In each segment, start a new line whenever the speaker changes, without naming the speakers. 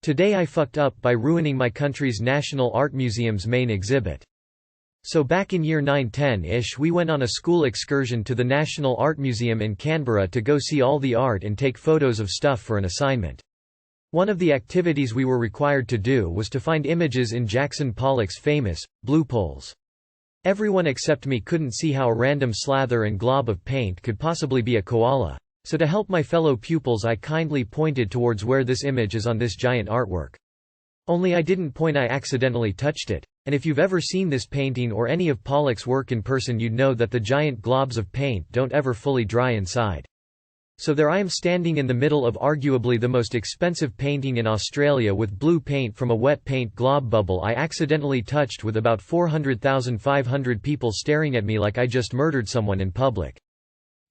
Today I fucked up by ruining my country's National Art Museum's main exhibit. So back in year 910-ish we went on a school excursion to the National Art Museum in Canberra to go see all the art and take photos of stuff for an assignment. One of the activities we were required to do was to find images in Jackson Pollock's famous, blue poles. Everyone except me couldn't see how a random slather and glob of paint could possibly be a koala. So to help my fellow pupils I kindly pointed towards where this image is on this giant artwork. Only I didn't point, I accidentally touched it. And if you've ever seen this painting or any of Pollock's work in person you'd know that the giant globs of paint don't ever fully dry inside. So there I am standing in the middle of arguably the most expensive painting in Australia with blue paint from a wet paint glob bubble I accidentally touched with about 400,500 people staring at me like I just murdered someone in public.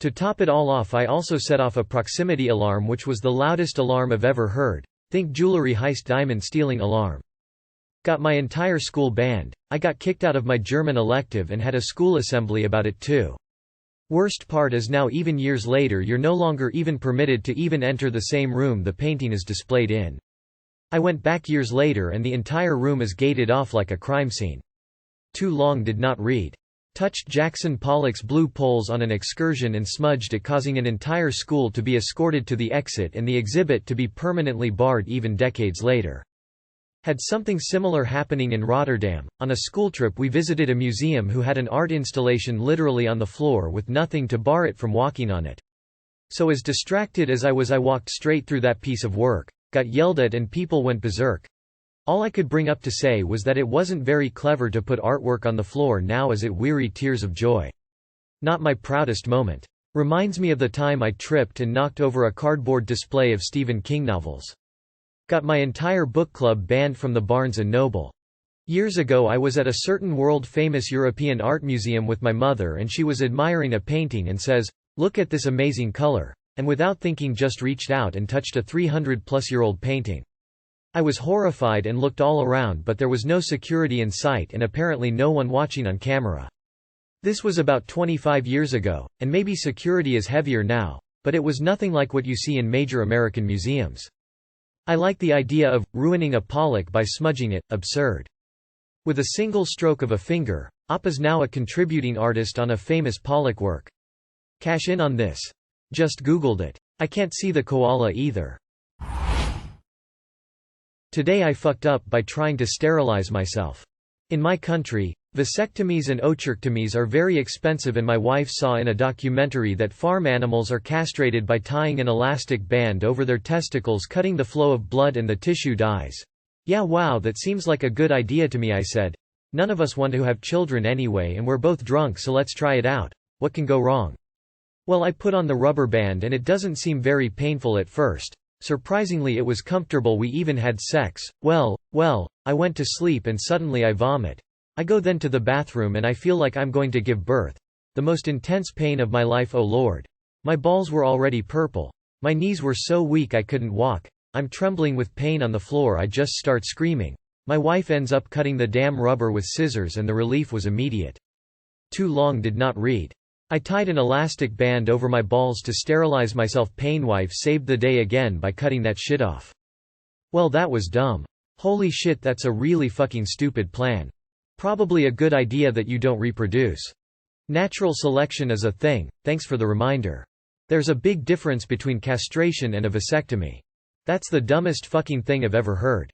To top it all off I also set off a proximity alarm which was the loudest alarm I've ever heard. Think jewelry heist diamond stealing alarm. Got my entire school banned. I got kicked out of my German elective and had a school assembly about it too. Worst part is now even years later you're no longer even permitted to even enter the same room the painting is displayed in. I went back years later and the entire room is gated off like a crime scene. Too long did not read. Touched Jackson Pollock's blue poles on an excursion and smudged it, causing an entire school to be escorted to the exit and the exhibit to be permanently barred even decades later. Had something similar happening in Rotterdam. On a school trip we visited a museum who had an art installation literally on the floor with nothing to bar it from walking on it. So as distracted as I was I walked straight through that piece of work, got yelled at and people went berserk. All I could bring up to say was that it wasn't very clever to put artwork on the floor now as it weary tears of joy. Not my proudest moment. Reminds me of the time I tripped and knocked over a cardboard display of Stephen King novels. Got my entire book club banned from the Barnes & Noble. Years ago I was at a certain world-famous European art museum with my mother and she was admiring a painting and says, "Look at this amazing color," and without thinking just reached out and touched a 300-plus-year-old painting. I was horrified and looked all around but there was no security in sight and apparently no one watching on camera. This was about 25 years ago, and maybe security is heavier now, but it was nothing like what you see in major American museums. I like the idea of ruining a Pollock by smudging it, absurd. With a single stroke of a finger, Appa's now a contributing artist on a famous Pollock work. Cash in on this. Just Googled it. I can't see the koala either. Today I fucked up by trying to sterilize myself. In my country, vasectomies and ochorectomies are very expensive and my wife saw in a documentary that farm animals are castrated by tying an elastic band over their testicles, cutting the flow of blood and the tissue dies. Yeah, wow, that seems like a good idea to me, I said. None of us want to have children anyway and we're both drunk, so let's try it out. What can go wrong? Well, I put on the rubber band and it doesn't seem very painful at first. Surprisingly it was comfortable, we even had sex. Well, I went to sleep and suddenly I vomit. I go then to the bathroom and I feel like I'm going to give birth. The most intense pain of my life, oh Lord. My balls were already purple. My knees were so weak I couldn't walk. I'm trembling with pain on the floor, I just start screaming. My wife ends up cutting the damn rubber with scissors and the relief was immediate. Too long did not read. I tied an elastic band over my balls to sterilize myself. Pain. Wife saved the day again by cutting that shit off. Well, that was dumb. Holy shit, that's a really fucking stupid plan. Probably a good idea that you don't reproduce. Natural selection is a thing, thanks for the reminder. There's a big difference between castration and a vasectomy. That's the dumbest fucking thing I've ever heard.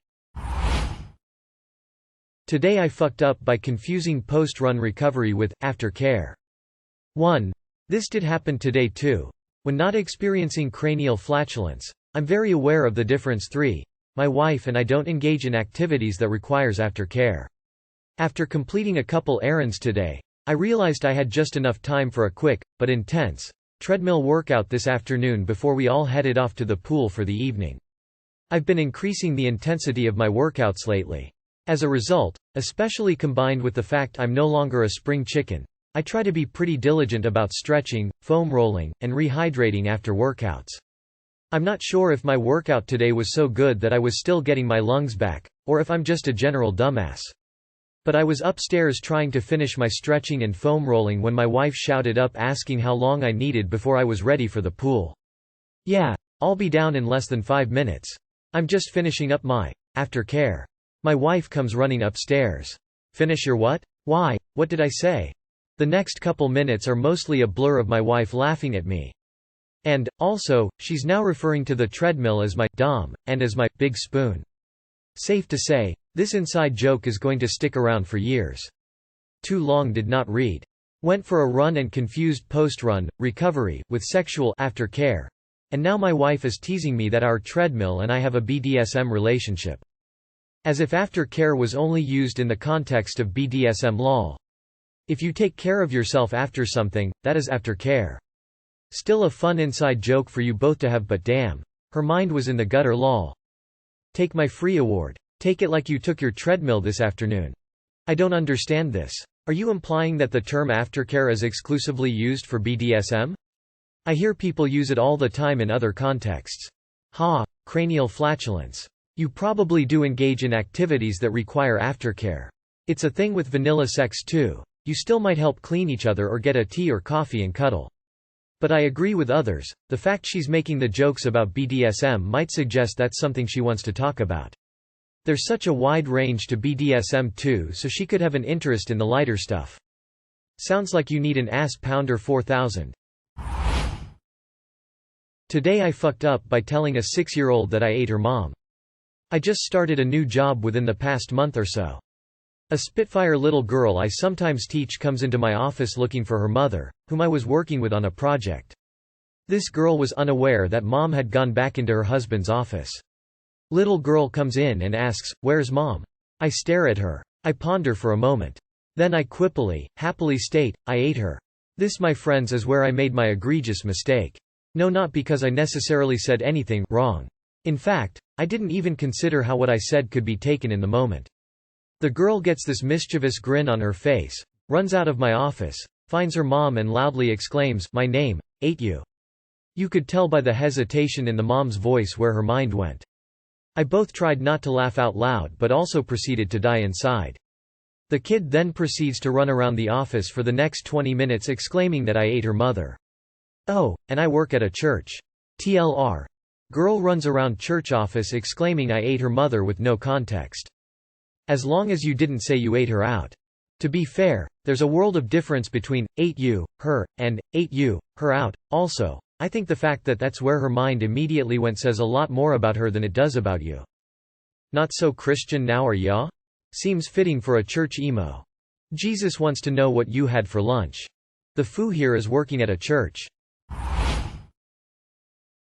Today I fucked up by confusing post-run recovery with aftercare. 1. This did happen today too. When not experiencing cranial flatulence, I'm very aware of the difference. 3. My wife and I don't engage in activities that requires aftercare. After completing a couple errands today, I realized I had just enough time for a quick, but intense, treadmill workout this afternoon before we all headed off to the pool for the evening. I've been increasing the intensity of my workouts lately. As a result, especially combined with the fact I'm no longer a spring chicken, I try to be pretty diligent about stretching, foam rolling, and rehydrating after workouts. I'm not sure if my workout today was so good that I was still getting my lungs back, or if I'm just a general dumbass. But I was upstairs trying to finish my stretching and foam rolling when my wife shouted up asking how long I needed before I was ready for the pool. Yeah, I'll be down in less than 5 minutes. I'm just finishing up my aftercare. My wife comes running upstairs. Finish your what? Why, what did I say? The next couple minutes are mostly a blur of my wife laughing at me. And, also, she's now referring to the treadmill as my dom, and as my big spoon. Safe to say, this inside joke is going to stick around for years. Too long did not read. Went for a run and confused post-run recovery with sexual aftercare. And now my wife is teasing me that our treadmill and I have a BDSM relationship. As if aftercare was only used in the context of BDSM lol. If you take care of yourself after something, that is aftercare. Still a fun inside joke for you both to have, but damn. Her mind was in the gutter lol. Take my free award. Take it like you took your treadmill this afternoon. I don't understand this. Are you implying that the term aftercare is exclusively used for BDSM? I hear people use it all the time in other contexts. Ha, cranial flatulence. You probably do engage in activities that require aftercare. It's a thing with vanilla sex too. You still might help clean each other or get a tea or coffee and cuddle. But I agree with others, the fact she's making the jokes about BDSM might suggest that's something she wants to talk about. There's such a wide range to BDSM too, so she could have an interest in the lighter stuff. Sounds like you need an ass pounder 4000. Today I fucked up by telling a 6-year-old that I ate her mom. I just started a new job within the past month or so. A Spitfire little girl I sometimes teach comes into my office looking for her mother, whom I was working with on a project. This girl was unaware that mom had gone back into her husband's office. Little girl comes in and asks, "Where's mom?" I stare at her. I ponder for a moment. Then I happily state, "I ate her." This, my friends, is where I made my egregious mistake. No, not because I necessarily said anything wrong. In fact, I didn't even consider how what I said could be taken in the moment. The girl gets this mischievous grin on her face, runs out of my office, finds her mom and loudly exclaims, "My name, ate you." You could tell by the hesitation in the mom's voice where her mind went. I both tried not to laugh out loud but also proceeded to die inside. The kid then proceeds to run around the office for the next 20 minutes exclaiming that I ate her mother. Oh, and I work at a church. TLR. Girl runs around church office exclaiming I ate her mother with no context. As long as you didn't say you ate her out. To be fair, there's a world of difference between, ate you, her, and, ate you, her out. Also, I think the fact that that's where her mind immediately went says a lot more about her than it does about you. Not so Christian now, are ya? Seems fitting for a church emo. Jesus wants to know what you had for lunch. The foo here is working at a church.